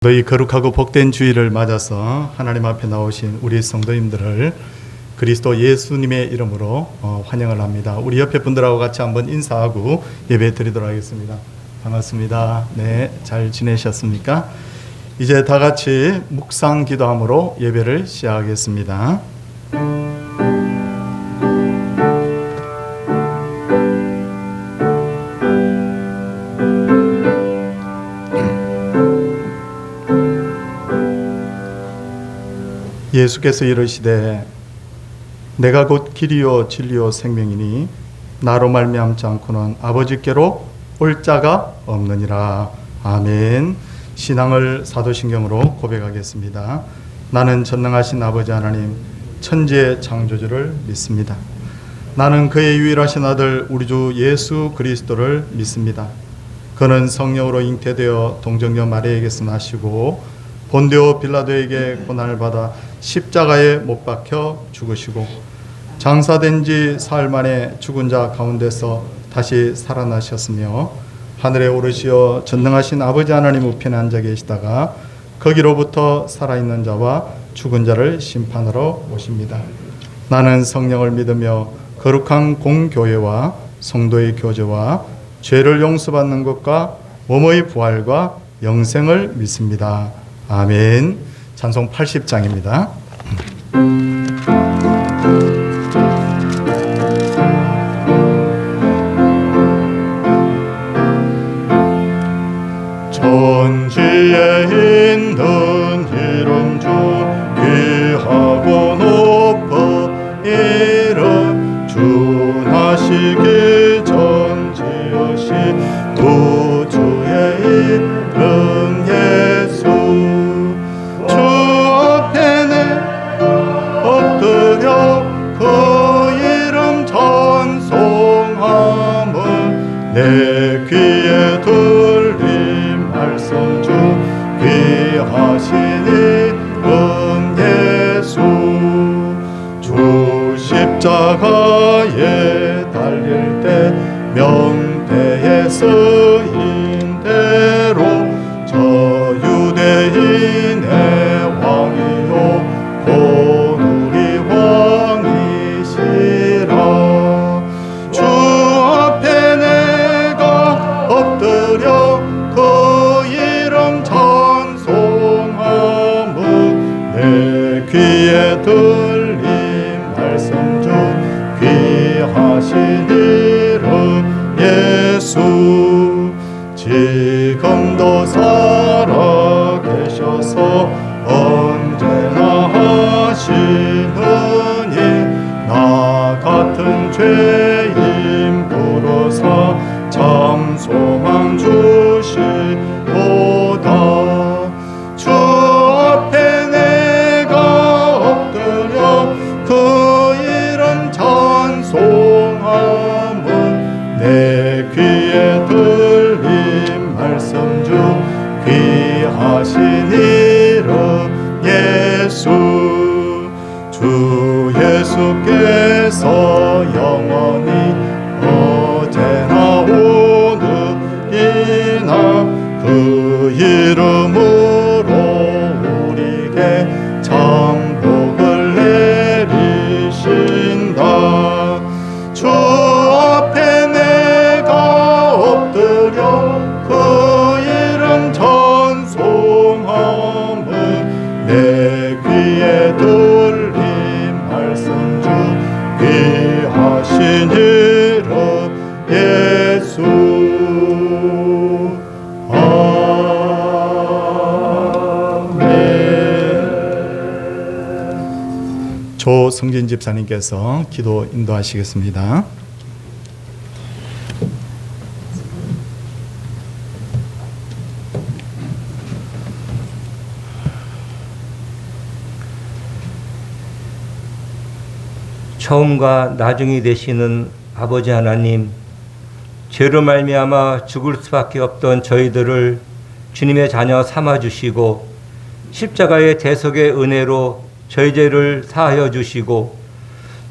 너희 거룩하고 복된 주일을 맞아서 하나님 앞에 나오신 우리 성도님들을 그리스도 예수님의 이름으로 환영을 합니다. 우리 옆에 분들하고 같이 한번 인사하고 예배 드리도록 하겠습니다. 반갑습니다. 네, 잘 지내셨습니까? 이제 다 같이 묵상 기도함으로 예배를 시작하겠습니다. 예수께서 이르시되 내가 곧 길이요 진리요 생명이니 나로 말미암지 않고는 아버지께로 올 자가 없느니라. 아멘. 신앙을 사도신경으로 고백하겠습니다. 나는 전능하신 아버지 하나님 천지의 창조주를 믿습니다. 나는 그의 유일하신 아들 우리 주 예수 그리스도를 믿습니다. 그는 성령으로 잉태되어 동정녀 마리아에게서 나시고 본디오 빌라도에게 고난을 받아 십자가에 못 박혀 죽으시고 장사된 지 사흘 만에 죽은 자 가운데서 다시 살아나셨으며 하늘에 오르시어 전능하신 아버지 하나님 우편에 앉아 계시다가 거기로부터 살아있는 자와 죽은 자를 심판하러 오십니다. 나는 성령을 믿으며 거룩한 공교회와 성도의 교제와 죄를 용서받는 것과 몸의 부활과 영생을 믿습니다. 아멘. 찬송 80장입니다. 천지에 있는 이름 중 귀하고 높은 이름 준하시기 전 지으신 구주의 이름 예수 주 앞에 내 엎드려 그 이름 찬송함은 내 귀에 들린 말씀 중 귀하신 이름 예수 주 십자가에 달릴 때 명대에 쓰인 대로 저 유대인의 왕이요 곧 우리 왕이시라. 주 앞에 내가 엎드려 그 이름 찬송함은 내 귀에 들린 말씀 중 귀하신 이름 예수 지금도 살아 계셔서 언제나 하시느니 나 같은 죄인 부르사 참 소망 주시도다. 주 앞에 내가 엎드려 그 이름 찬송함은 내 귀에 들린 말씀 중 귀하신 이름 예수 주 예수께서 영원히 어제나 오늘이나 그 이름으로 우리에게 참 복을 내리신다. 주 앞에 내가 엎드려 그 이름 찬송함은 내 귀에 들린 말씀 중 귀하신 이름 예수. 아멘. 조성진 집사님께서 기도 인도하시겠습니다. 처음과 나중이 되시는 아버지 하나님, 죄로 말미암아 죽을 수밖에 없던 저희들을 주님의 자녀 삼아주시고 십자가의 대속의 은혜로 저희 죄를 사하여 주시고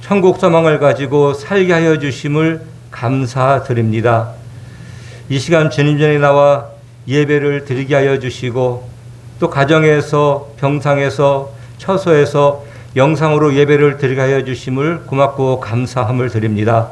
천국 소망을 가지고 살게 하여 주심을 감사드립니다. 이 시간 주님 전에 나와 예배를 드리게 하여 주시고 또 가정에서, 병상에서, 처소에서 영상으로 예배를 드리게 하여 주심을 고맙고 감사함을 드립니다.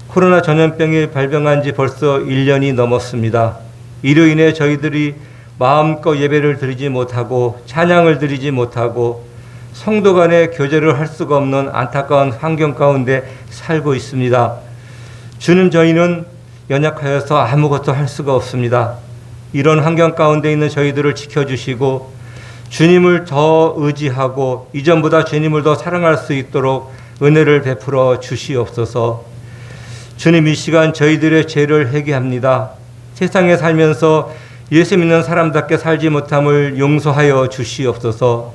코로나 전염병이 발병한 지 벌써 1년이 넘었습니다. 이로 인해 저희들이 마음껏 예배를 드리지 못하고 찬양을 드리지 못하고 성도 간의 교제를 할 수가 없는 안타까운 환경 가운데 살고 있습니다. 주님, 저희는 연약하여서 아무것도 할 수가 없습니다. 이런 환경 가운데 있는 저희들을 지켜주시고 주님을 더 의지하고 이전보다 주님을 더 사랑할 수 있도록 은혜를 베풀어 주시옵소서. 주님, 이 시간 저희들의 죄를 회개합니다. 세상에 살면서 예수 믿는 사람답게 살지 못함을 용서하여 주시옵소서.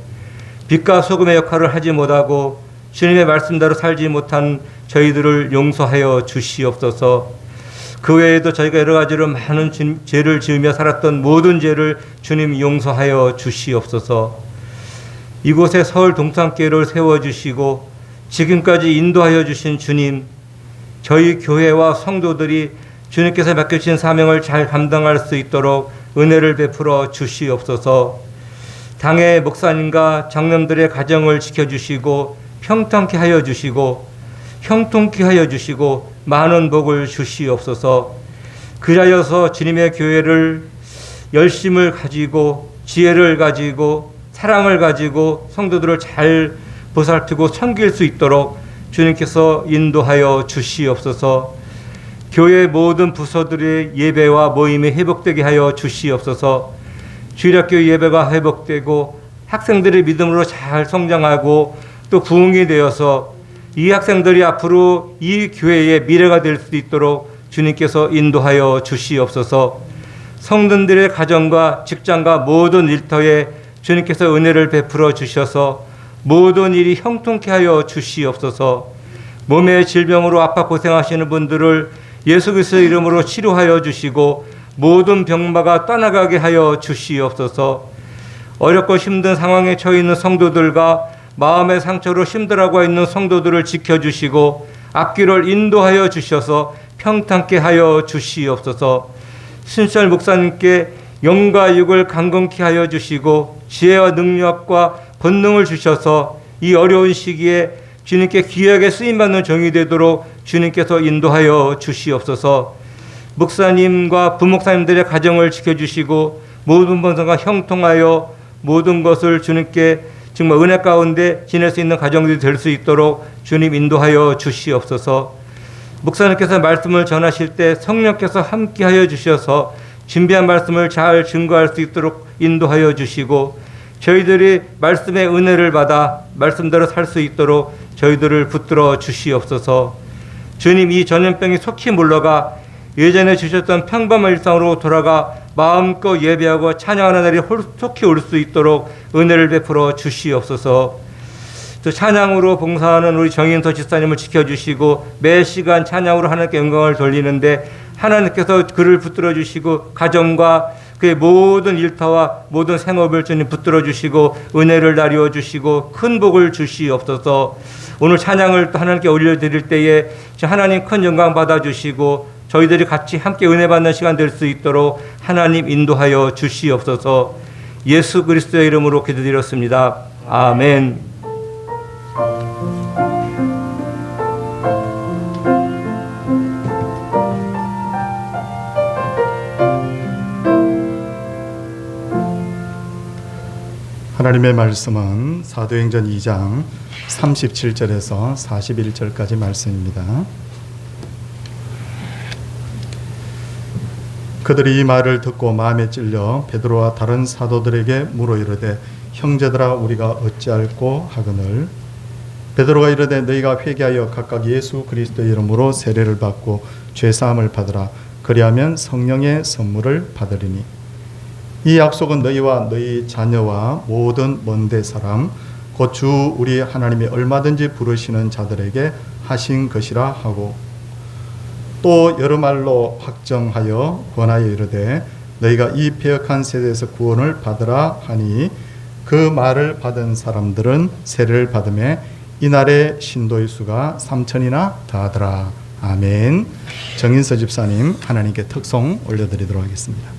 빛과 소금의 역할을 하지 못하고 주님의 말씀대로 살지 못한 저희들을 용서하여 주시옵소서. 그 외에도 저희가 여러 가지로 많은 죄를 지으며 살았던 모든 죄를 주님 용서하여 주시옵소서. 이곳에 서울 동산교회를 세워주시고 지금까지 인도하여 주신 주님, 저희 교회와 성도들이 주님께서 맡겨주신 사명을 잘 감당할 수 있도록 은혜를 베풀어 주시옵소서. 당의 목사님과 장로들의 가정을 지켜주시고 평탄케 하여 주시고 형통케 하여 주시고 많은 복을 주시옵소서. 그리하여서 주님의 교회를 열심을 가지고 지혜를 가지고 사랑을 가지고 성도들을 잘 보살피고 섬길 수 있도록 주님께서 인도하여 주시옵소서. 교회 모든 부서들의 예배와 모임이 회복되게 하여 주시옵소서. 주일학교 예배가 회복되고 학생들의 믿음으로 잘 성장하고 또 부흥이 되어서 이 학생들이 앞으로 이 교회의 미래가 될 수 있도록 주님께서 인도하여 주시옵소서. 성도들의 가정과 직장과 모든 일터에 주님께서 은혜를 베풀어 주셔서 모든 일이 형통케 하여 주시옵소서. 몸의 질병으로 아파 고생하시는 분들을 예수 그리스도의 이름으로 치료하여 주시고 모든 병마가 떠나가게 하여 주시옵소서. 어렵고 힘든 상황에 처해 있는 성도들과 마음의 상처로 힘들어하고 있는 성도들을 지켜주시고 앞길을 인도하여 주셔서 평탄케 하여 주시옵소서. 신철 목사님께 영과 육을 강건케 하여 주시고 지혜와 능력과 권능을 주셔서 이 어려운 시기에 주님께 귀하게 쓰임받는 종이 되도록 주님께서 인도하여 주시옵소서. 목사님과 부목사님들의 가정을 지켜주시고 모든 번성과 형통하여 모든 것을 주님께 정말 은혜 가운데 지낼 수 있는 가정들이 될 수 있도록 주님 인도하여 주시옵소서. 목사님께서 말씀을 전하실 때 성령께서 함께하여 주셔서 준비한 말씀을 잘 증거할 수 있도록 인도하여 주시고 저희들이 말씀의 은혜를 받아 말씀대로 살 수 있도록 저희들을 붙들어 주시옵소서. 주님, 이 전염병이 속히 물러가 예전에 주셨던 평범한 일상으로 돌아가 마음껏 예배하고 찬양하는 날이 속히 올 수 있도록 은혜를 베풀어 주시옵소서. 또 찬양으로 봉사하는 우리 정인서 집사님을 지켜주시고 매 시간 찬양으로 하나님께 영광을 돌리는데 하나님께서 그를 붙들어 주시고 가정과 그의 모든 일터와 모든 생업을 주님 붙들어 주시고 은혜를 나누어 주시고 큰 복을 주시옵소서. 오늘 찬양을 또 하나님께 올려드릴 때에 하나님 큰 영광 받아주시고 저희들이 같이 함께 은혜 받는 시간 될 수 있도록 하나님 인도하여 주시옵소서. 예수 그리스도의 이름으로 기도드렸습니다. 아멘. 하나님의 말씀은 사도행전 2장 37절에서 41절까지 말씀입니다. 그들이 이 말을 듣고 마음에 찔려 베드로와 다른 사도들에게 물어 이르되 형제들아 우리가 어찌할꼬 하거늘 베드로가 이르되 너희가 회개하여 각각 예수 그리스도의 이름으로 세례를 받고 죄사함을 받으라. 그리하면 성령의 선물을 받으리니 이 약속은 너희와 너희 자녀와 모든 먼데 사람 곧 주 우리 하나님이 얼마든지 부르시는 자들에게 하신 것이라 하고 또 여러 말로 확정하여 권하여 이르되 너희가 이 패역한 세대에서 구원을 받으라 하니 그 말을 받은 사람들은 세례를 받음에 이날의 신도의 수가 3,000이나 다하더라. 아멘. 정인서 집사님 하나님께 특송 올려드리도록 하겠습니다.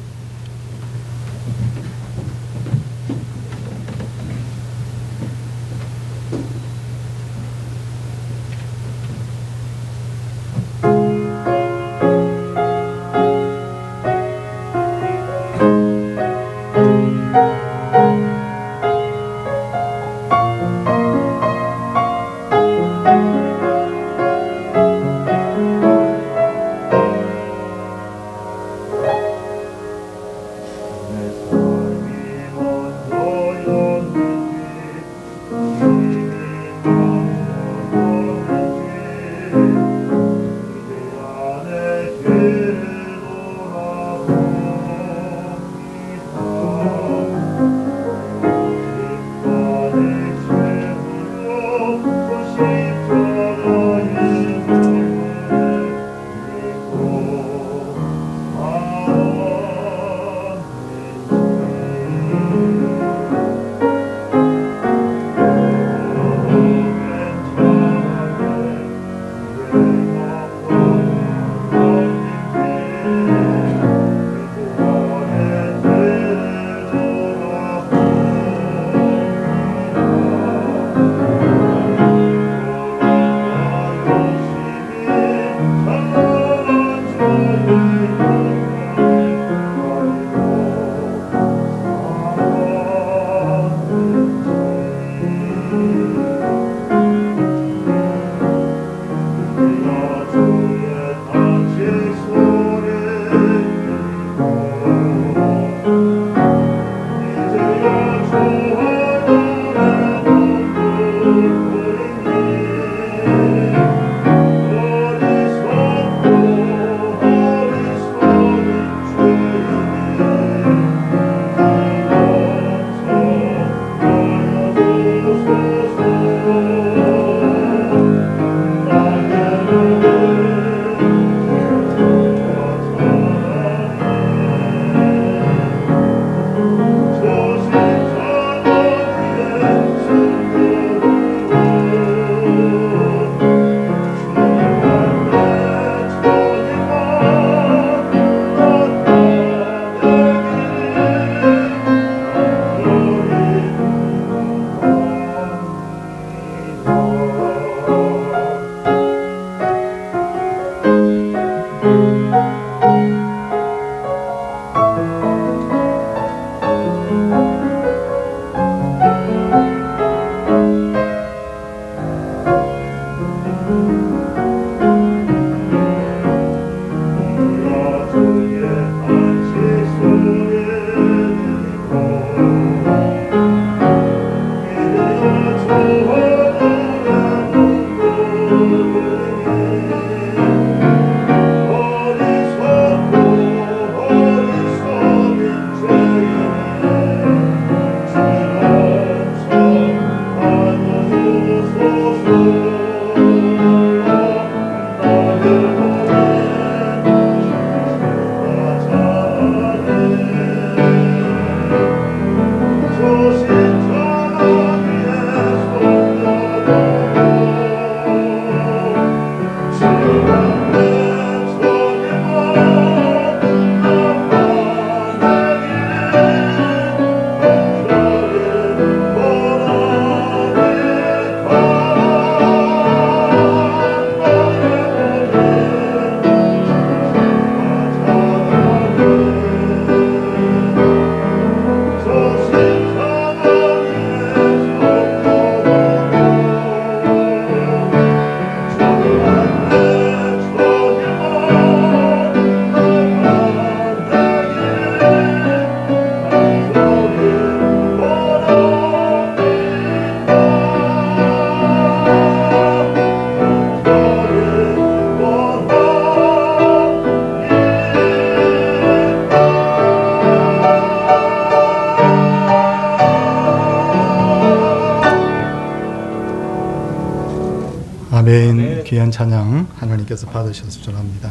아멘. 귀한 찬양 하나님께서 받으셨으면 합니다.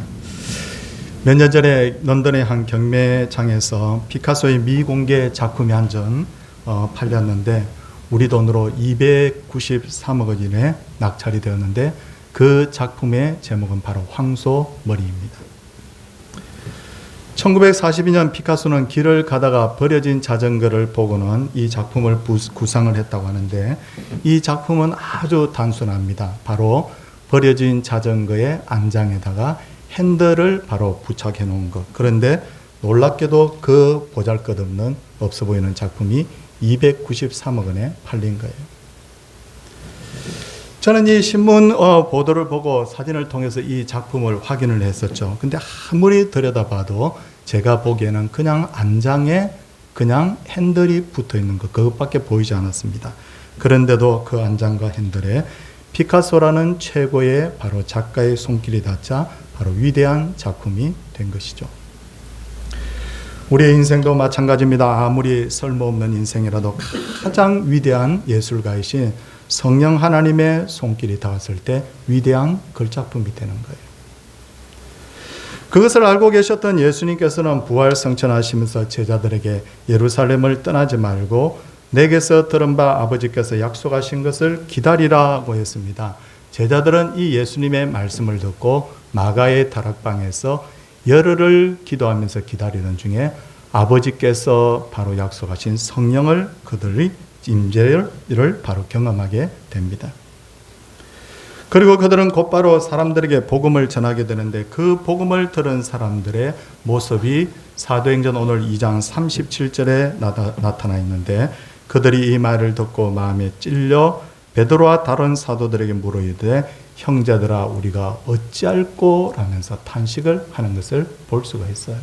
몇 년 전에 런던의 한 경매장에서 피카소의 미공개 작품이 한 점 팔렸는데 우리 돈으로 293억 원에 낙찰이 되었는데 그 작품의 제목은 바로 황소머리입니다. 1942년 피카소는 길을 가다가 버려진 자전거를 보고는 이 작품을 구상을 했다고 하는데 이 작품은 아주 단순합니다. 바로 버려진 자전거의 안장에다가 핸들을 바로 부착해 놓은 것. 그런데 놀랍게도 그 보잘것없는 없어 보이는 작품이 293억 원에 팔린 거예요. 저는 이 신문 보도를 보고 사진을 통해서 이 작품을 확인을 했었죠. 근데 아무리 들여다봐도 제가 보기에는 그냥 안장에 그냥 핸들이 붙어 있는 것, 그것밖에 보이지 않았습니다. 그런데도 그 안장과 핸들에 피카소라는 최고의 바로 작가의 손길이 닿자 바로 위대한 작품이 된 것이죠. 우리의 인생도 마찬가지입니다. 아무리 쓸모없는 인생이라도 가장 위대한 예술가이신 성령 하나님의 손길이 닿았을 때 위대한 걸작품이 되는 거예요. 그것을 알고 계셨던 예수님께서는 부활 성천하시면서 제자들에게 예루살렘을 떠나지 말고 내게서 들은 바 아버지께서 약속하신 것을 기다리라고 했습니다. 제자들은 이 예수님의 말씀을 듣고 마가의 다락방에서 열흘을 기도하면서 기다리던 중에 아버지께서 바로 약속하신 성령을 그들이 임재를 바로 경험하게 됩니다. 그리고 그들은 곧바로 사람들에게 복음을 전하게 되는데 그 복음을 들은 사람들의 모습이 사도행전 오늘 2장 37절에 나타나 있는데 그들이 이 말을 듣고 마음에 찔려 베드로와 다른 사도들에게 물어 이르되 형제들아 우리가 어찌할꼬 라면서 탄식을 하는 것을 볼 수가 있어요.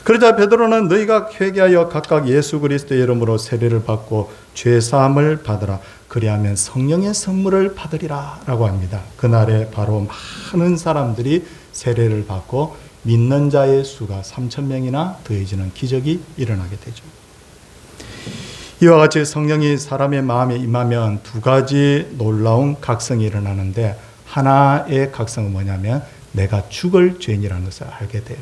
그러자 베드로는 너희가 회개하여 각각 예수 그리스도의 이름으로 세례를 받고 죄 사함을 받으라. 그리하면 성령의 선물을 받으리라 라고 합니다. 그날에 바로 많은 사람들이 세례를 받고 믿는 자의 수가 3,000명이나 더해지는 기적이 일어나게 되죠. 이와 같이 성령이 사람의 마음에 임하면 두 가지 놀라운 각성이 일어나는데 하나의 각성은 뭐냐면 내가 죽을 죄인이라는 것을 알게 돼요.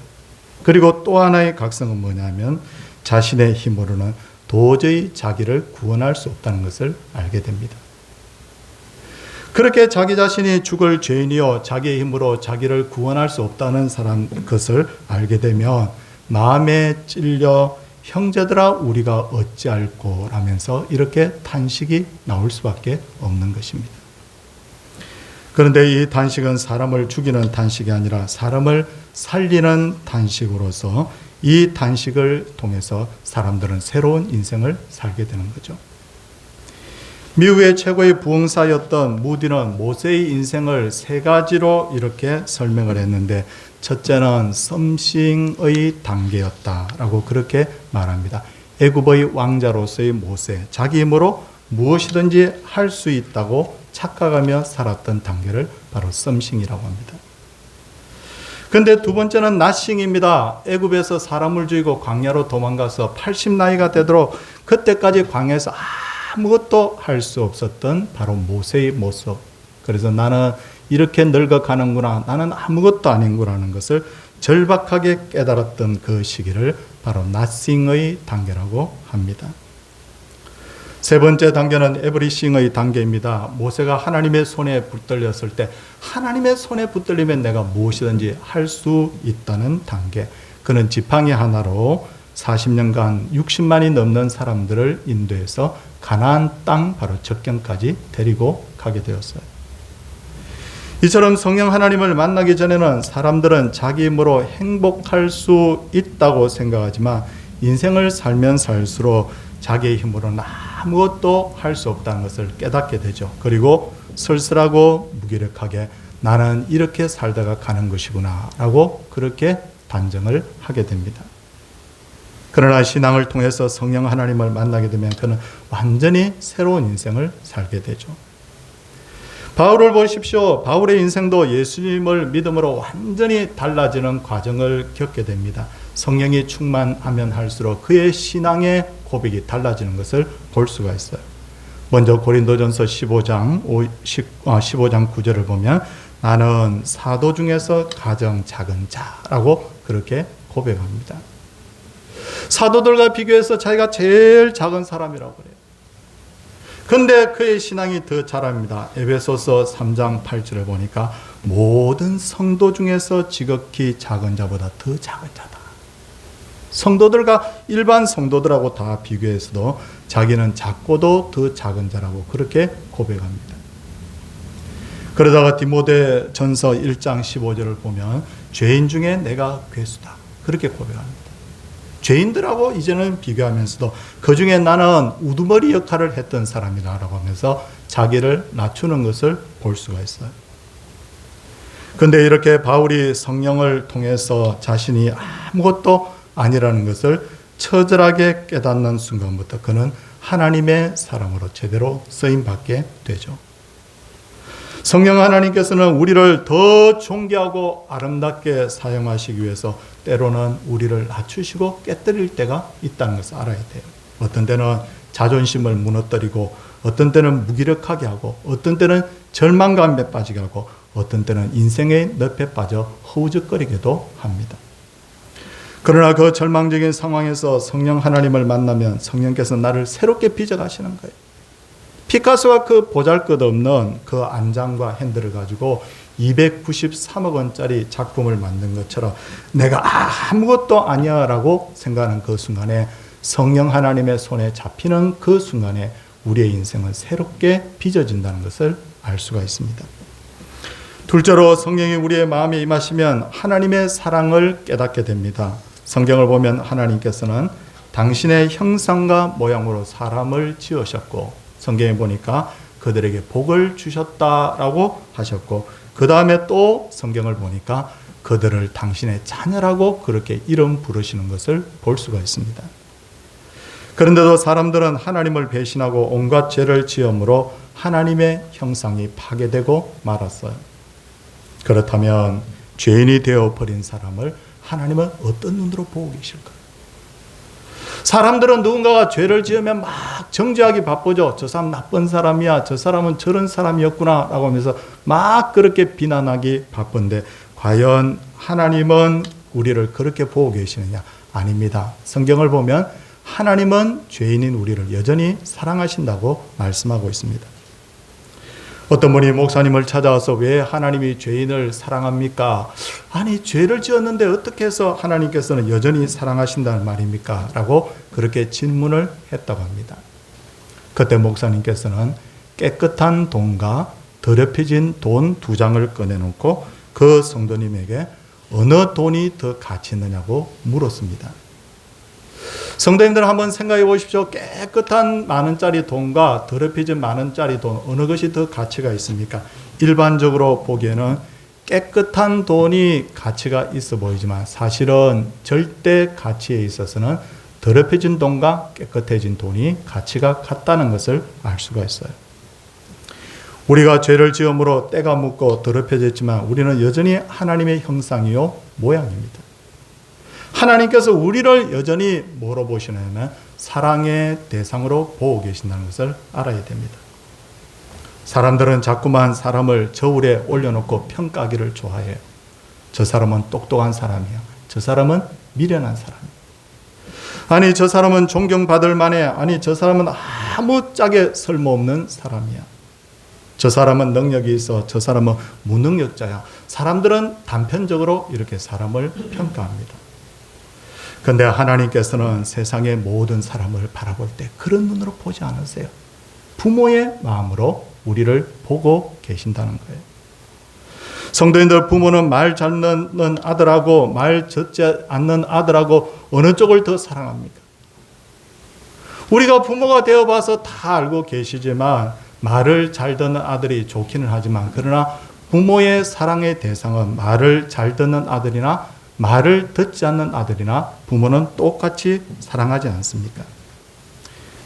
그리고 또 하나의 각성은 뭐냐면 자신의 힘으로는 도저히 자기를 구원할 수 없다는 것을 알게 됩니다. 그렇게 자기 자신이 죽을 죄인이요 자기의 힘으로 자기를 구원할 수 없다는 것을 알게 되면 마음에 찔려 형제들아 우리가 어찌할꼬 라면서 이렇게 탄식이 나올 수밖에 없는 것입니다. 그런데 이 탄식은 사람을 죽이는 탄식이 아니라 사람을 살리는 탄식으로서 이 탄식을 통해서 사람들은 새로운 인생을 살게 되는 거죠. 미국의 최고의 부흥사였던 무디는 모세의 인생을 세 가지로 이렇게 설명을 했는데 첫째는 썸씽의 단계였다라고 그렇게 말합니다. 애굽의 왕자로서의 모세, 자기 힘으로 무엇이든지 할 수 있다고 착각하며 살았던 단계를 바로 썸씽이라고 합니다. 근데 두 번째는 나싱입니다. 애굽에서 사람을 죽이고 광야로 도망가서 80 나이가 되도록 그때까지 광야에서 아무것도 할 수 없었던 바로 모세의 모습. 그래서 나는 이렇게 늙어가는구나, 나는 아무것도 아닌구나라는 것을 절박하게 깨달았던 그 시기를 바로 나싱의 단계라고 합니다. 세 번째 단계는 에브리싱의 단계입니다. 모세가 하나님의 손에 붙들렸을 때 하나님의 손에 붙들리면 내가 무엇이든지 할 수 있다는 단계. 그는 지팡이 하나로 40년간 60만이 넘는 사람들을 인도해서 가나안 땅 바로 적경까지 데리고 가게 되었어요. 이처럼 성령 하나님을 만나기 전에는 사람들은 자기 힘으로 행복할 수 있다고 생각하지만 인생을 살면 살수록 자기의 힘으로는 아무것도 할 수 없다는 것을 깨닫게 되죠. 그리고 쓸쓸하고 무기력하게 나는 이렇게 살다가 가는 것이구나 라고 그렇게 단정을 하게 됩니다. 그러나 신앙을 통해서 성령 하나님을 만나게 되면 그는 완전히 새로운 인생을 살게 되죠. 바울을 보십시오. 바울의 인생도 예수님을 믿음으로 완전히 달라지는 과정을 겪게 됩니다. 성령이 충만하면 할수록 그의 신앙의 고백이 달라지는 것을 볼 수가 있어요. 먼저 고린도전서 15장 9절을 보면 나는 사도 중에서 가장 작은 자라고 그렇게 고백합니다. 사도들과 비교해서 자기가 제일 작은 사람이라고 그래요. 근데 그의 신앙이 더 자랍니다. 에베소서 3장 8절을 보니까 모든 성도 중에서 지극히 작은 자보다 더 작은 자다. 성도들과 일반 성도들하고 다 비교해서도 자기는 작고도 더 작은 자라고 그렇게 고백합니다. 그러다가 디모데 전서 1장 15절을 보면 죄인 중에 내가 괴수다. 그렇게 고백합니다. 죄인들하고 이제는 비교하면서도 그 중에 나는 우두머리 역할을 했던 사람이다라고 하면서 자기를 낮추는 것을 볼 수가 있어요. 그런데 이렇게 바울이 성령을 통해서 자신이 아무것도 아니라는 것을 처절하게 깨닫는 순간부터 그는 하나님의 사람으로 제대로 쓰임받게 되죠. 성령 하나님께서는 우리를 더 존귀하고 아름답게 사용하시기 위해서 때로는 우리를 낮추시고 깨뜨릴 때가 있다는 것을 알아야 돼요. 어떤 때는 자존심을 무너뜨리고 어떤 때는 무기력하게 하고 어떤 때는 절망감에 빠지게 하고 어떤 때는 인생의 늪에 빠져 허우적거리기도 합니다. 그러나 그 절망적인 상황에서 성령 하나님을 만나면 성령께서 나를 새롭게 빚어가시는 거예요. 피카소가 그 보잘것없는 그 안장과 핸들을 가지고 293억 원짜리 작품을 만든 것처럼 내가 아무것도 아니야 라고 생각하는 그 순간에 성령 하나님의 손에 잡히는 그 순간에 우리의 인생은 새롭게 빚어진다는 것을 알 수가 있습니다. 둘째로 성령이 우리의 마음에 임하시면 하나님의 사랑을 깨닫게 됩니다. 성경을 보면 하나님께서는 당신의 형상과 모양으로 사람을 지으셨고 성경에 보니까 그들에게 복을 주셨다라고 하셨고 그 다음에 또 성경을 보니까 그들을 당신의 자녀라고 그렇게 이름 부르시는 것을 볼 수가 있습니다. 그런데도 사람들은 하나님을 배신하고 온갖 죄를 지음으로 하나님의 형상이 파괴되고 말았어요. 그렇다면 죄인이 되어버린 사람을 하나님은 어떤 눈으로 보고 계실까요? 사람들은 누군가가 죄를 지으면 막 정죄하기 바쁘죠. 저 사람 나쁜 사람이야. 저 사람은 저런 사람이었구나 라고 하면서 막 그렇게 비난하기 바쁜데 과연 하나님은 우리를 그렇게 보고 계시느냐? 아닙니다. 성경을 보면 하나님은 죄인인 우리를 여전히 사랑하신다고 말씀하고 있습니다. 어떤 분이 목사님을 찾아와서 왜 하나님이 죄인을 사랑합니까? 아니 죄를 지었는데 어떻게 해서 하나님께서는 여전히 사랑하신다는 말입니까? 라고 그렇게 질문을 했다고 합니다. 그때 목사님께서는 깨끗한 돈과 더럽혀진 돈 2장을 꺼내놓고 그 성도님에게 어느 돈이 더 가치 있느냐고 물었습니다. 성도님들 한번 생각해 보십시오. 깨끗한 만원짜리 돈과 더럽혀진 만원짜리 돈 어느 것이 더 가치가 있습니까? 일반적으로 보기에는 깨끗한 돈이 가치가 있어 보이지만 사실은 절대 가치에 있어서는 더럽혀진 돈과 깨끗해진 돈이 가치가 같다는 것을 알 수가 있어요. 우리가 죄를 지음으로 때가 묻고 더럽혀졌지만 우리는 여전히 하나님의 형상이요 모양입니다. 하나님께서 우리를 여전히 뭐로 보시냐면 사랑의 대상으로 보고 계신다는 것을 알아야 됩니다. 사람들은 자꾸만 사람을 저울에 올려놓고 평가하기를 좋아해요. 저 사람은 똑똑한 사람이야. 저 사람은 미련한 사람이야. 아니 저 사람은 존경받을 만해. 아니 저 사람은 아무짝에 쓸모없는 사람이야. 저 사람은 능력이 있어. 저 사람은 무능력자야. 사람들은 단편적으로 이렇게 사람을 평가합니다. 그런데 하나님께서는 세상의 모든 사람을 바라볼 때 그런 눈으로 보지 않으세요. 부모의 마음으로 우리를 보고 계신다는 거예요. 성도님들, 부모는 말 잘 듣는 아들하고 말 듣지 않는 아들하고 어느 쪽을 더 사랑합니까? 우리가 부모가 되어봐서 다 알고 계시지만 말을 잘 듣는 아들이 좋기는 하지만 그러나 부모의 사랑의 대상은 말을 잘 듣는 아들이나 말을 듣지 않는 아들이나 부모는 똑같이 사랑하지 않습니까?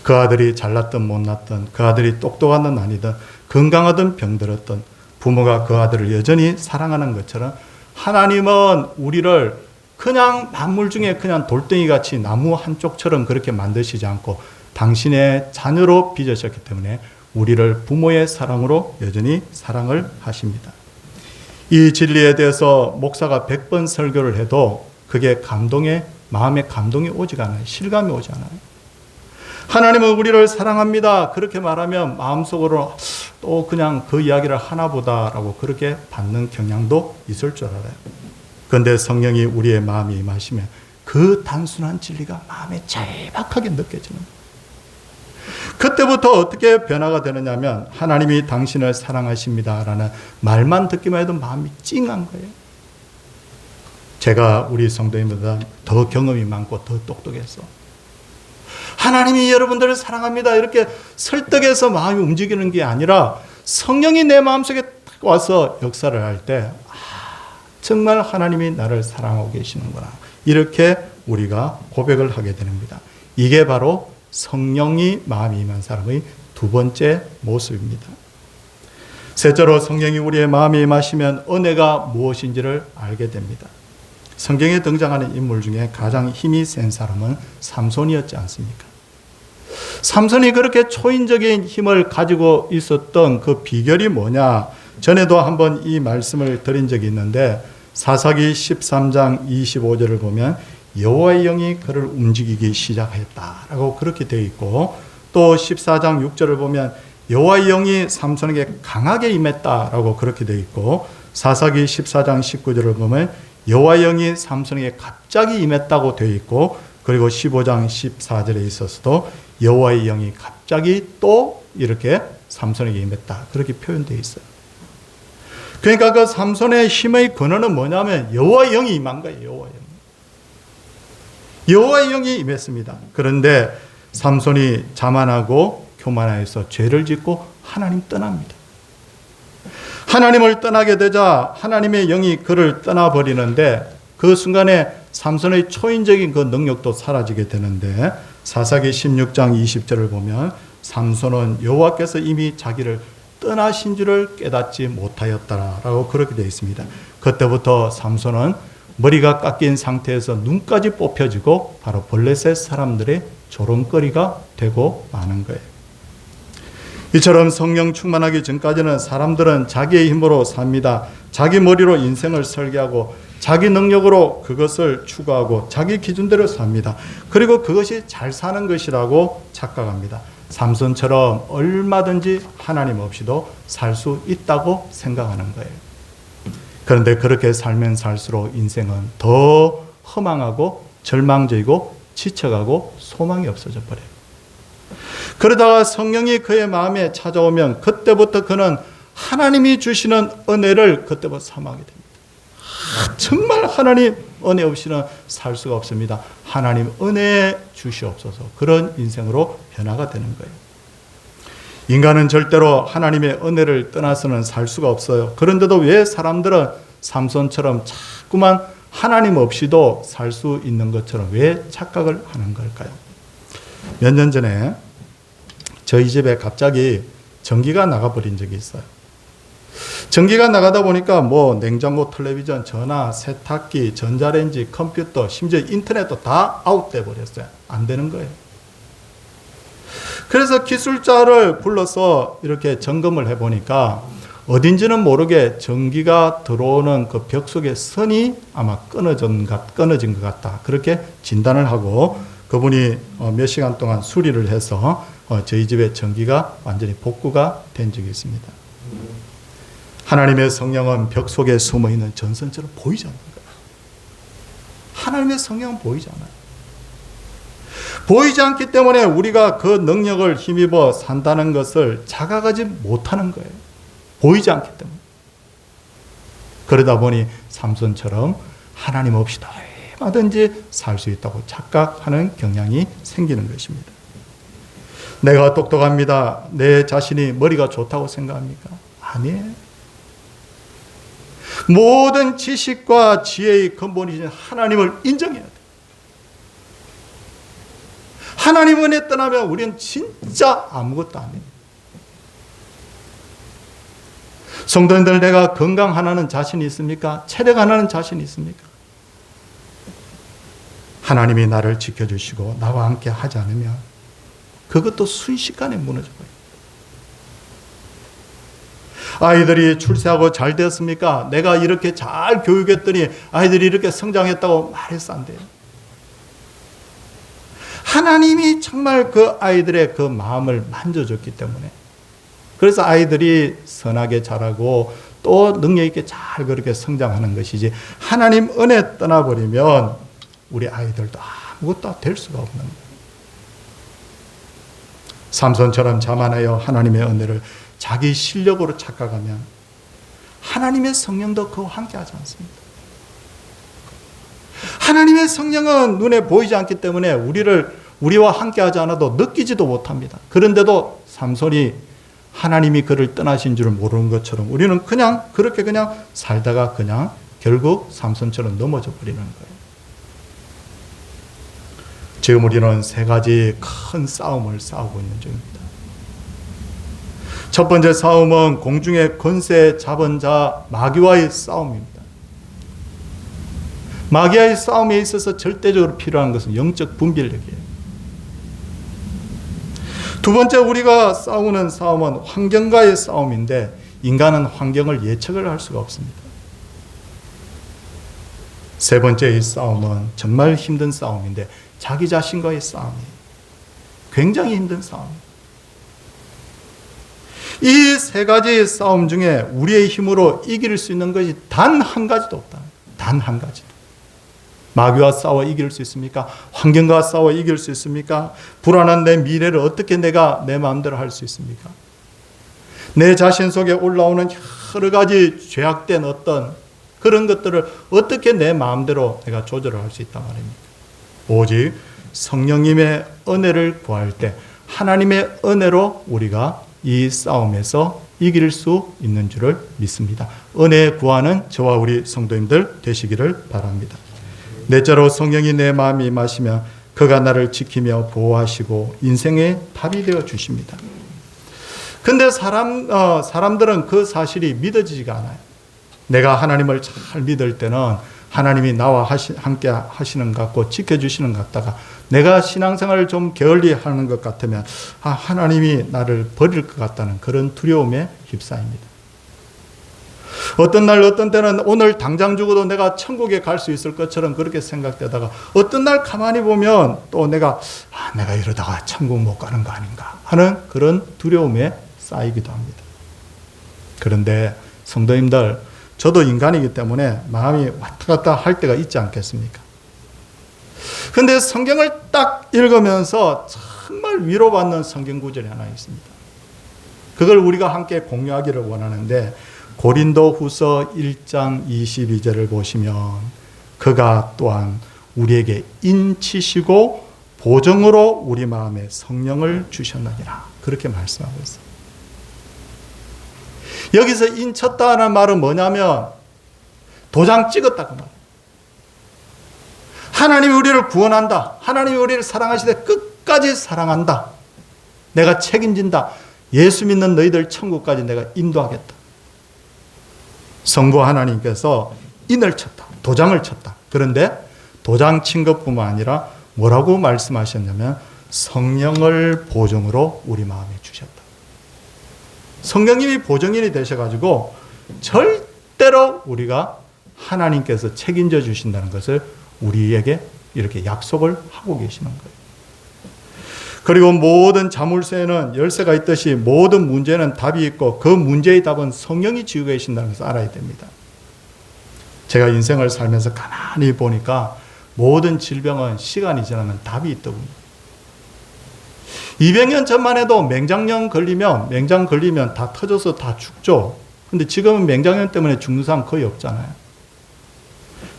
그 아들이 잘났든 못났든 그 아들이 똑똑하든 아니든 건강하든 병들었든 부모가 그 아들을 여전히 사랑하는 것처럼 하나님은 우리를 그냥 만물 중에 그냥 돌덩이같이 나무 한쪽처럼 그렇게 만드시지 않고 당신의 자녀로 빚으셨기 때문에 우리를 부모의 사랑으로 여전히 사랑을 하십니다. 이 진리에 대해서 목사가 100번 설교를 해도 그게 마음에 감동이 오지가 않아요. 실감이 오지 않아요. 하나님은 우리를 사랑합니다. 그렇게 말하면 마음속으로 또 그냥 그 이야기를 하나보다라고 그렇게 받는 경향도 있을 줄 알아요. 그런데 성령이 우리의 마음에 임하시면 그 단순한 진리가 마음에 절박하게 느껴지는 거예요. 그때부터 어떻게 변화가 되느냐면 하나님이 당신을 사랑하십니다라는 말만 듣기만 해도 마음이 찡한 거예요. 제가 우리 성도님보다 더 경험이 많고 더 똑똑해서 하나님이 여러분들을 사랑합니다 이렇게 설득해서 마음이 움직이는 게 아니라 성령이 내 마음속에 딱 와서 역사를 할 때 정말 하나님이 나를 사랑하고 계시는구나 이렇게 우리가 고백을 하게 됩니다. 이게 바로 성령이 마음이 임한 사람의 두 번째 모습입니다. 셋째로 성령이 우리의 마음에 임하시면 은혜가 무엇인지를 알게 됩니다. 성경에 등장하는 인물 중에 가장 힘이 센 사람은 삼손이었지 않습니까? 삼손이 그렇게 초인적인 힘을 가지고 있었던 그 비결이 뭐냐? 전에도 한번 이 말씀을 드린 적이 있는데 사사기 13장 25절을 보면 여호와의 영이 그를 움직이기 시작했다라고 그렇게 되어 있고 또 14장 6절을 보면 여호와의 영이 삼손에게 강하게 임했다라고 그렇게 되어 있고 사사기 14장 19절을 보면 여호와의 영이 삼손에게 갑자기 임했다고 되어 있고 그리고 15장 14절에 있어서도 여호와의 영이 갑자기 또 이렇게 삼손에게 임했다 그렇게 표현되어 있어요. 그러니까 그 삼손의 힘의 근원은 뭐냐면 여호와의 영이 임한 거예요. 여호와의 영. 여호와의 영이 임했습니다. 그런데 삼손이 자만하고 교만하여서 죄를 짓고 하나님 떠납니다. 하나님을 떠나게 되자 하나님의 영이 그를 떠나버리는데 그 순간에 삼손의 초인적인 그 능력도 사라지게 되는데 사사기 16장 20절을 보면 삼손은 여호와께서 이미 자기를 떠나신 줄을 깨닫지 못하였다라고 그렇게 되어 있습니다. 그때부터 삼손은 머리가 깎인 상태에서 눈까지 뽑혀지고 바로 블레셋 사람들의 조롱거리가 되고 마는 거예요. 이처럼 성령 충만하기 전까지는 사람들은 자기의 힘으로 삽니다. 자기 머리로 인생을 설계하고 자기 능력으로 그것을 추구하고 자기 기준대로 삽니다. 그리고 그것이 잘 사는 것이라고 착각합니다. 삼손처럼 얼마든지 하나님 없이도 살 수 있다고 생각하는 거예요. 그런데 그렇게 살면 살수록 인생은 더 허망하고 절망적이고 지쳐가고 소망이 없어져 버려요. 그러다가 성령이 그의 마음에 찾아오면 그때부터 그는 하나님이 주시는 은혜를 그때부터 삼하게 됩니다. 정말 하나님 은혜 없이는 살 수가 없습니다. 하나님 은혜 주시옵소서. 그런 인생으로 변화가 되는 거예요. 인간은 절대로 하나님의 은혜를 떠나서는 살 수가 없어요. 그런데도 왜 사람들은 삼손처럼 자꾸만 하나님 없이도 살 수 있는 것처럼 왜 착각을 하는 걸까요? 몇 년 전에 저희 집에 갑자기 전기가 나가버린 적이 있어요. 전기가 나가다 보니까 뭐 냉장고, 텔레비전, 전화, 세탁기, 전자레인지, 컴퓨터, 심지어 인터넷도 다 아웃돼 버렸어요. 안 되는 거예요. 그래서 기술자를 불러서 이렇게 점검을 해보니까 어딘지는 모르게 전기가 들어오는 그 벽 속의 선이 아마 끊어진 것 같다. 그렇게 진단을 하고 그분이 몇 시간 동안 수리를 해서 저희 집에 전기가 완전히 복구가 된 적이 있습니다. 하나님의 성령은 벽 속에 숨어있는 전선처럼 보이지 않는 거예요. 하나님의 성령은 보이지 않아요. 보이지 않기 때문에 우리가 그 능력을 힘입어 산다는 것을 자각하지 못하는 거예요. 보이지 않기 때문에. 그러다 보니 삼손처럼 하나님 없이 얼마든지 살 수 있다고 착각하는 경향이 생기는 것입니다. 내가 똑똑합니다. 내 자신이 머리가 좋다고 생각합니까? 아니에요. 모든 지식과 지혜의 근본이신 하나님을 인정해야 돼요. 하나님 은혜 떠나면 우리는 진짜 아무것도 아닙니다. 성도님들, 내가 건강 하나는 자신이 있습니까? 체력 하나는 자신이 있습니까? 하나님이 나를 지켜주시고 나와 함께 하지 않으면 그것도 순식간에 무너져버려요. 아이들이 출세하고 잘 되었습니까? 내가 이렇게 잘 교육했더니 아이들이 이렇게 성장했다고 말해서 안 돼요. 하나님이 정말 그 아이들의 그 마음을 만져줬기 때문에, 그래서 아이들이 선하게 자라고 또 능력 있게 잘 그렇게 성장하는 것이지, 하나님 은혜 떠나버리면 우리 아이들도 아무것도 될 수가 없는 거예요. 삼손처럼 자만하여 하나님의 은혜를 자기 실력으로 착각하면 하나님의 성령도 그와 함께하지 않습니다. 하나님의 성령은 눈에 보이지 않기 때문에 우리와 함께하지 않아도 느끼지도 못합니다. 그런데도 삼손이 하나님이 그를 떠나신 줄 모르는 것처럼 우리는 그냥 그렇게 그냥 살다가 그냥 결국 삼손처럼 넘어져 버리는 거예요. 지금 우리는 세 가지 큰 싸움을 싸우고 있는 중입니다. 첫 번째 싸움은 공중의 권세 잡은 자 마귀와의 싸움입니다. 마귀와의 싸움에 있어서 절대적으로 필요한 것은 영적 분별력이에요. 두 번째 우리가 싸우는 싸움은 환경과의 싸움인데, 인간은 환경을 예측을 할 수가 없습니다. 세 번째의 싸움은 정말 힘든 싸움인데 자기 자신과의 싸움이에요. 굉장히 힘든 싸움이에요. 이 세 가지의 싸움 중에 우리의 힘으로 이길 수 있는 것이 단 한 가지도 없다. 단 한 가지도. 마귀와 싸워 이길 수 있습니까? 환경과 싸워 이길 수 있습니까? 불안한 내 미래를 어떻게 내가 내 마음대로 할 수 있습니까? 내 자신 속에 올라오는 여러 가지 죄악된 어떤 그런 것들을 어떻게 내 마음대로 내가 조절을 할 수 있단 말입니까? 오직 성령님의 은혜를 구할 때 하나님의 은혜로 우리가 이 싸움에서 이길 수 있는 줄을 믿습니다. 은혜 구하는 저와 우리 성도님들 되시기를 바랍니다. 넷째로 성령이 내 마음에 임하시면 그가 나를 지키며 보호하시고 인생의 답이 되어 주십니다. 근데 사람들은 그 사실이 믿어지지가 않아요. 내가 하나님을 잘 믿을 때는 하나님이 나와 함께 하시는 것 같고 지켜주시는 것 같다가 내가 신앙생활을 좀 게을리 하는 것 같으면 하나님이 나를 버릴 것 같다는 그런 두려움에 휩싸입니다. 어떤 날 어떤 때는 오늘 당장 죽어도 내가 천국에 갈 수 있을 것처럼 그렇게 생각되다가 어떤 날 가만히 보면 또 내가 이러다가 천국 못 가는 거 아닌가 하는 그런 두려움에 쌓이기도 합니다. 그런데 성도님들, 저도 인간이기 때문에 마음이 왔다 갔다 할 때가 있지 않겠습니까? 그런데 성경을 딱 읽으면서 정말 위로받는 성경 구절이 하나 있습니다. 그걸 우리가 함께 공유하기를 원하는데, 고린도후서 1장 22절을 보시면 그가 또한 우리에게 인치시고 보정으로 우리 마음에 성령을 주셨느니라, 그렇게 말씀하고 있어요. 여기서 인쳤다는 말은 뭐냐면 도장 찍었다 그 말이에요. 하나님이 우리를 구원한다. 하나님이 우리를 사랑하시되 끝까지 사랑한다. 내가 책임진다. 예수 믿는 너희들 천국까지 내가 인도하겠다. 성부 하나님께서 인을 쳤다. 도장을 쳤다. 그런데 도장 친 것뿐만 아니라 뭐라고 말씀하셨냐면 성령을 보증으로 우리 마음에 주셨다. 성령님이 보증인이 되셔가지고 절대로 우리가 하나님께서 책임져 주신다는 것을 우리에게 이렇게 약속을 하고 계시는 거예요. 그리고 모든 자물쇠에는 열쇠가 있듯이 모든 문제는 답이 있고 그 문제의 답은 성령이 지고 계신다는 것을 알아야 됩니다. 제가 인생을 살면서 가만히 보니까 모든 질병은 시간이 지나면 답이 있더군요. 200년 전만 해도 맹장염 걸리면 다 터져서 다 죽죠. 근데 지금은 맹장염 때문에 죽는 사람 거의 없잖아요.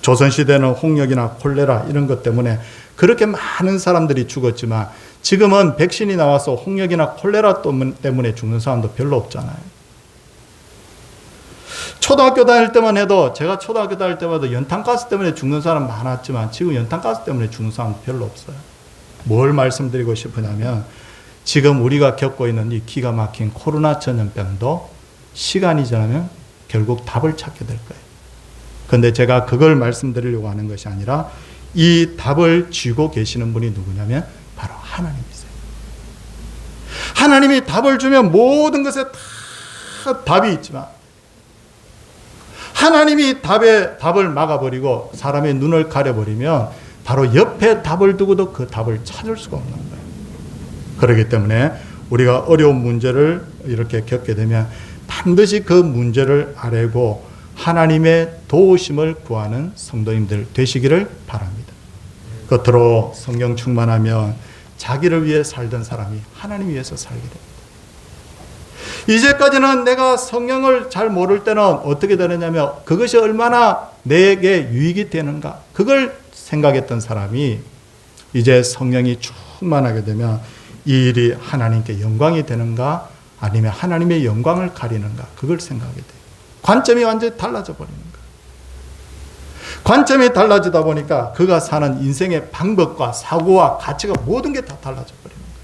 조선시대는 홍역이나 콜레라 이런 것 때문에 그렇게 많은 사람들이 죽었지만 지금은 백신이 나와서 홍역이나 콜레라 때문에 죽는 사람도 별로 없잖아요. 초등학교 다닐 때만 해도 제가 초등학교 다닐 때마다 연탄가스 때문에 죽는 사람 많았지만 지금 연탄가스 때문에 죽는 사람 별로 없어요. 뭘 말씀드리고 싶으냐면 지금 우리가 겪고 있는 이 기가 막힌 코로나 전염병도 시간이 지나면 결국 답을 찾게 될 거예요. 그런데 제가 그걸 말씀드리려고 하는 것이 아니라 이 답을 쥐고 계시는 분이 누구냐면 바로 하나님이세요. 하나님이 답을 주면 모든 것에 다 답이 있지만 하나님이 답을 막아버리고 사람의 눈을 가려버리면 바로 옆에 답을 두고도 그 답을 찾을 수가 없는 거예요. 그렇기 때문에 우리가 어려운 문제를 이렇게 겪게 되면 반드시 그 문제를 아뢰고 하나님의 도우심을 구하는 성도님들 되시기를 바랍니다. 겉으로 성령 충만하면 자기를 위해 살던 사람이 하나님 위해서 살게 됩니다. 이제까지는 내가 성령을 잘 모를 때는 어떻게 되느냐면 그것이 얼마나 내게 유익이 되는가 그걸 생각했던 사람이 이제 성령이 충만하게 되면 이 일이 하나님께 영광이 되는가 아니면 하나님의 영광을 가리는가 그걸 생각하게 돼요. 관점이 완전히 달라져 버리는 거예요. 관점이 달라지다 보니까 그가 사는 인생의 방법과 사고와 가치가 모든 게 다 달라져 버리는 거예요.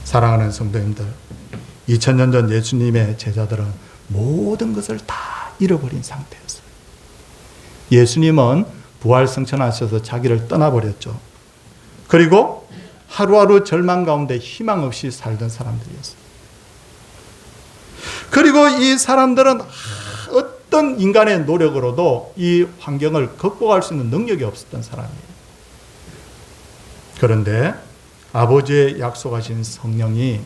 사랑하는 성도님들, 2000년 전 예수님의 제자들은 모든 것을 다 잃어버린 상태였어요. 예수님은 부활승천하셔서 자기를 떠나버렸죠. 그리고 하루하루 절망 가운데 희망 없이 살던 사람들이었어요. 그리고 이 사람들은 어떤 인간의 노력으로도 이 환경을 극복할 수 있는 능력이 없었던 사람이에요. 그런데 아버지의 약속하신 성령이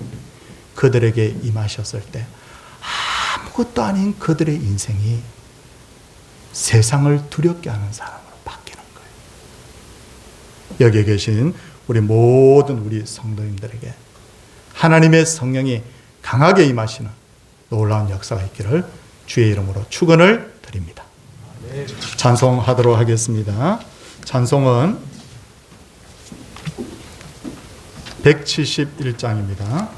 그들에게 임하셨을 때 아무것도 아닌 그들의 인생이 세상을 두렵게 하는 사람으로 바뀌는 거예요. 여기에 계신 우리 모든 우리 성도님들에게 하나님의 성령이 강하게 임하시는 놀라운 역사가 있기를 주의 이름으로 축원을 드립니다. 찬송하도록 하겠습니다. 찬송은 171장입니다.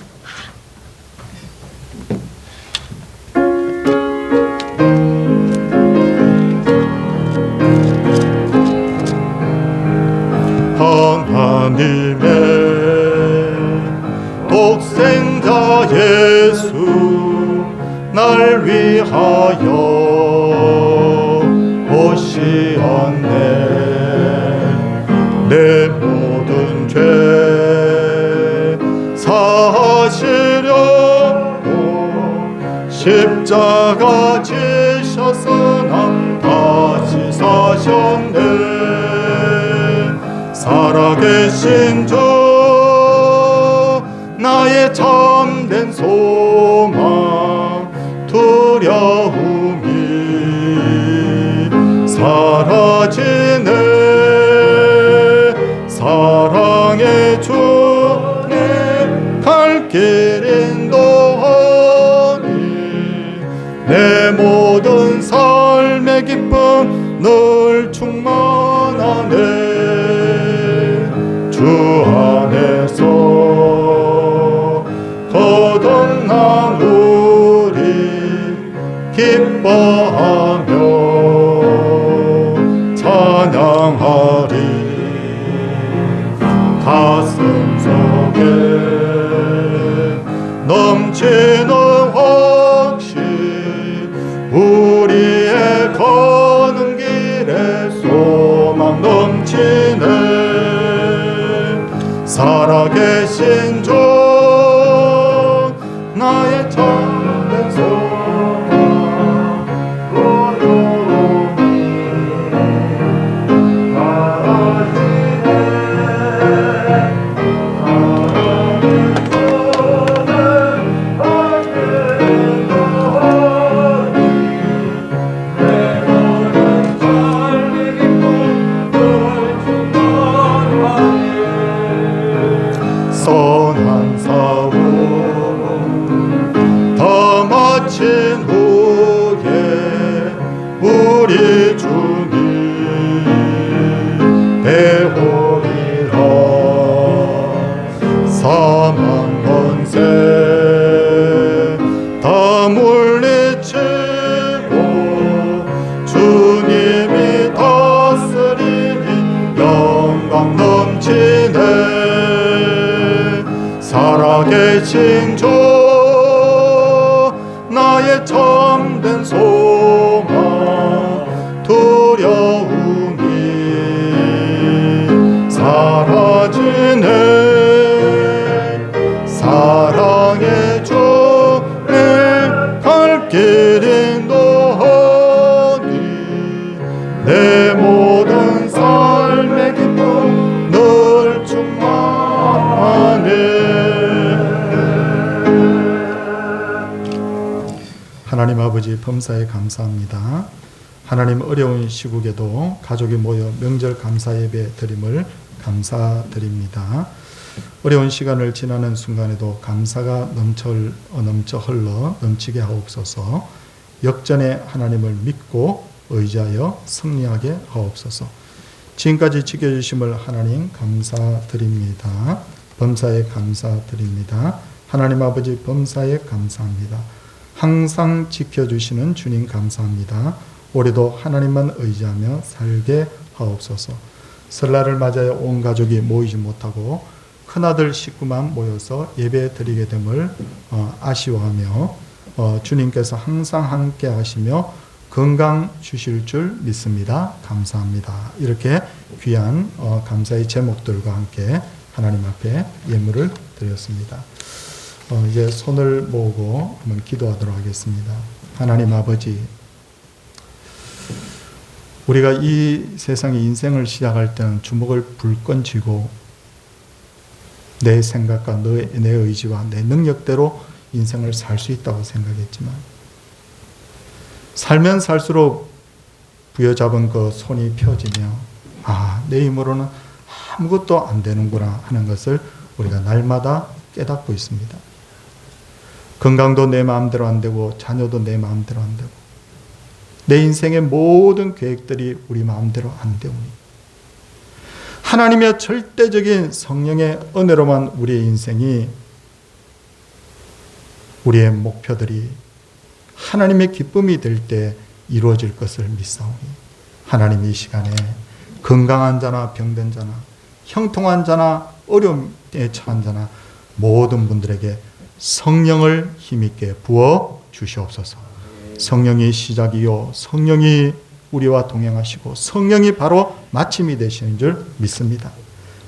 하나님의 독생자 예수 날 위하여 오시었네. 내 모든 죄 사시려고 십자가 지셨으나 다시 사셨네. 살아계신 주 나의 참된 소망 두려움이 사라지네. 사랑의 주 내 갈 길 인도하니 내 모든 삶의 기쁨 늘 충만하네. 주 안에서 거듭난 우리 기뻐하며 넘치는 확신, 우리의 가는 길에 소망 넘치네. 살아계신 주 나의 참된 소망 선한 사원 다 마친 후에 우리 주님 배우리라. 사망 권세 다 물리치고 주님이 다스리니 영광 넘치네. 살아계신 주 나의 참된 소망, 두려움이 사라지네. 사랑의 주 내 갈 길 인도하니 내 모든 삶의 기쁨 늘 충만하네. 하나님 아버지, 범사에 감사합니다. 하나님, 어려운 시국에도 가족이 모여 명절 감사 예배 드림을 감사드립니다. 어려운 시간을 지나는 순간에도 감사가 넘쳐 흘러 넘치게 하옵소서. 역전의 하나님을 믿고 의지하여 승리하게 하옵소서. 지금까지 지켜주심을 하나님 감사드립니다. 범사에 감사드립니다. 하나님 아버지, 범사에 감사합니다. 항상 지켜주시는 주님 감사합니다. 올해도 하나님만 의지하며 살게 하옵소서. 설날을 맞아야 온 가족이 모이지 못하고 큰아들 식구만 모여서 예배 드리게 됨을 아쉬워하며 주님께서 항상 함께 하시며 건강 주실 줄 믿습니다. 감사합니다. 이렇게 귀한 감사의 제목들과 함께 하나님 앞에 예물을 드렸습니다. 이제 손을 모으고 한번 기도하도록 하겠습니다. 하나님 아버지, 우리가 이 세상의 인생을 시작할 때는 주먹을 불끈 쥐고 내 생각과 내 의지와 내 능력대로 인생을 살 수 있다고 생각했지만, 살면 살수록 부여잡은 그 손이 펴지며 내 힘으로는 아무것도 안 되는구나 하는 것을 우리가 날마다 깨닫고 있습니다. 건강도 내 마음대로 안 되고 자녀도 내 마음대로 안 되고 내 인생의 모든 계획들이 우리 마음대로 안 되오니 하나님의 절대적인 성령의 은혜로만 우리의 인생이, 우리의 목표들이 하나님의 기쁨이 될 때 이루어질 것을 믿사오니, 하나님 이 시간에 건강한 자나 병든 자나 형통한 자나 어려움에 처한 자나 모든 분들에게 성령을 힘있게 부어 주시옵소서. 성령이 시작이요 성령이 우리와 동행하시고 성령이 바로 마침이 되시는 줄 믿습니다.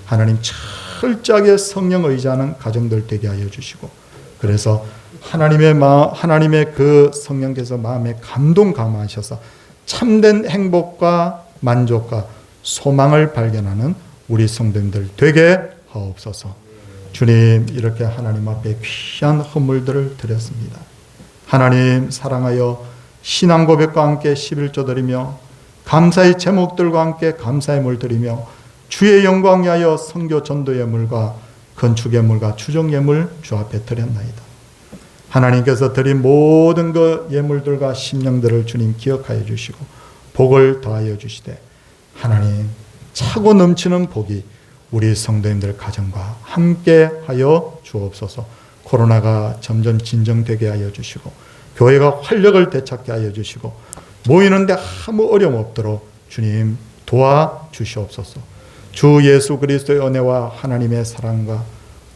하나님, 철저하게 성령 의지하는 가정들 되게 하여 주시고, 그래서 하나님의 그 성령께서 마음에 감동 감화하셔서 참된 행복과 만족과 소망을 발견하는 우리 성도님들 되게 하옵소서. 주님, 이렇게 하나님 앞에 귀한 헌물들을 드렸습니다. 하나님, 사랑하여 신앙 고백과 함께 11조 드리며 감사의 제목들과 함께 감사의 물 드리며 주의 영광 위하여 선교 전도 예물과 건축 예물과 추정 예물 주 앞에 드렸나이다. 하나님께서 드린 모든 그 예물들과 심령들을 주님 기억하여 주시고 복을 더하여 주시되, 하나님, 차고 넘치는 복이 우리 성도님들 가정과 함께 하여 주옵소서. 코로나가 점점 진정되게 하여 주시고 교회가 활력을 되찾게 하여 주시고 모이는데 아무 어려움 없도록 주님 도와주시옵소서. 주 예수 그리스도의 은혜와 하나님의 사랑과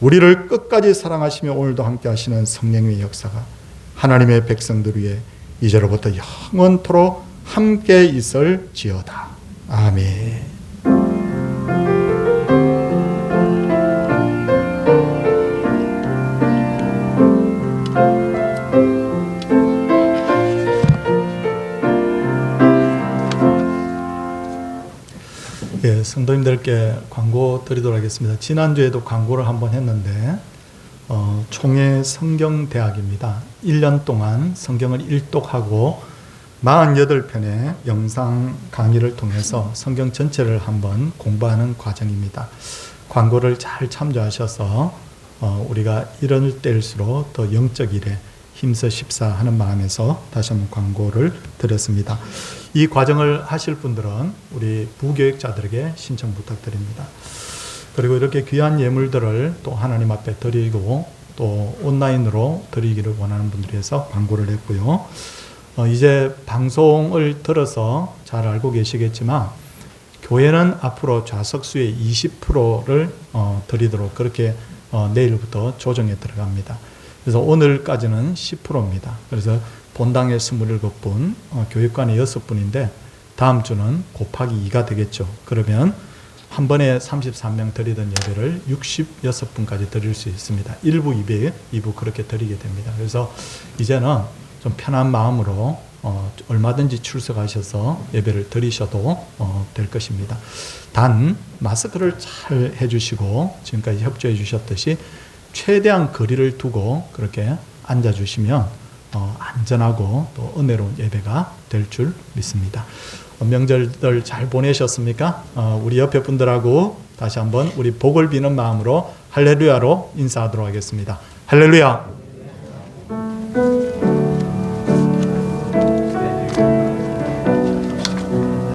우리를 끝까지 사랑하시며 오늘도 함께 하시는 성령의 역사가 하나님의 백성들 위해 이제로부터 영원토록 함께 있을지어다. 아멘. 예, 성도님들께 광고 드리도록 하겠습니다. 지난주에도 광고를 한번 했는데 총회 성경대학입니다. 1년 동안 성경을 일독하고 48편의 영상 강의를 통해서 성경 전체를 한번 공부하는 과정입니다. 광고를 잘 참조하셔서 우리가 이럴 때일수록 더 영적 일에 힘쓰십사 하는 마음에서 다시 한번 광고를 드렸습니다. 이 과정을 하실 분들은 우리 부교육자들에게 신청 부탁드립니다. 그리고 이렇게 귀한 예물들을 또 하나님 앞에 드리고 또 온라인으로 드리기를 원하는 분들이 해서 광고를 했고요. 이제 방송을 들어서 잘 알고 계시겠지만 교회는 앞으로 좌석수의 20%를 드리도록 그렇게 내일부터 조정에 들어갑니다. 그래서 오늘까지는 10%입니다. 그래서 본당에 27분, 교육관에 6분인데 다음 주는 곱하기 2가 되겠죠. 그러면 한 번에 33명 드리던 예배를 66분까지 드릴 수 있습니다. 1부, 2부 그렇게 드리게 됩니다. 그래서 이제는 좀 편한 마음으로 얼마든지 출석하셔서 예배를 드리셔도 될 것입니다. 단 마스크를 잘 해주시고 지금까지 협조해 주셨듯이 최대한 거리를 두고 그렇게 앉아주시면 안전하고 또 은혜로운 예배가 될 줄 믿습니다. 명절들 잘 보내셨습니까? 우리 옆에 분들하고 다시 한번 우리 복을 비는 마음으로 할렐루야로 인사하도록 하겠습니다. 할렐루야.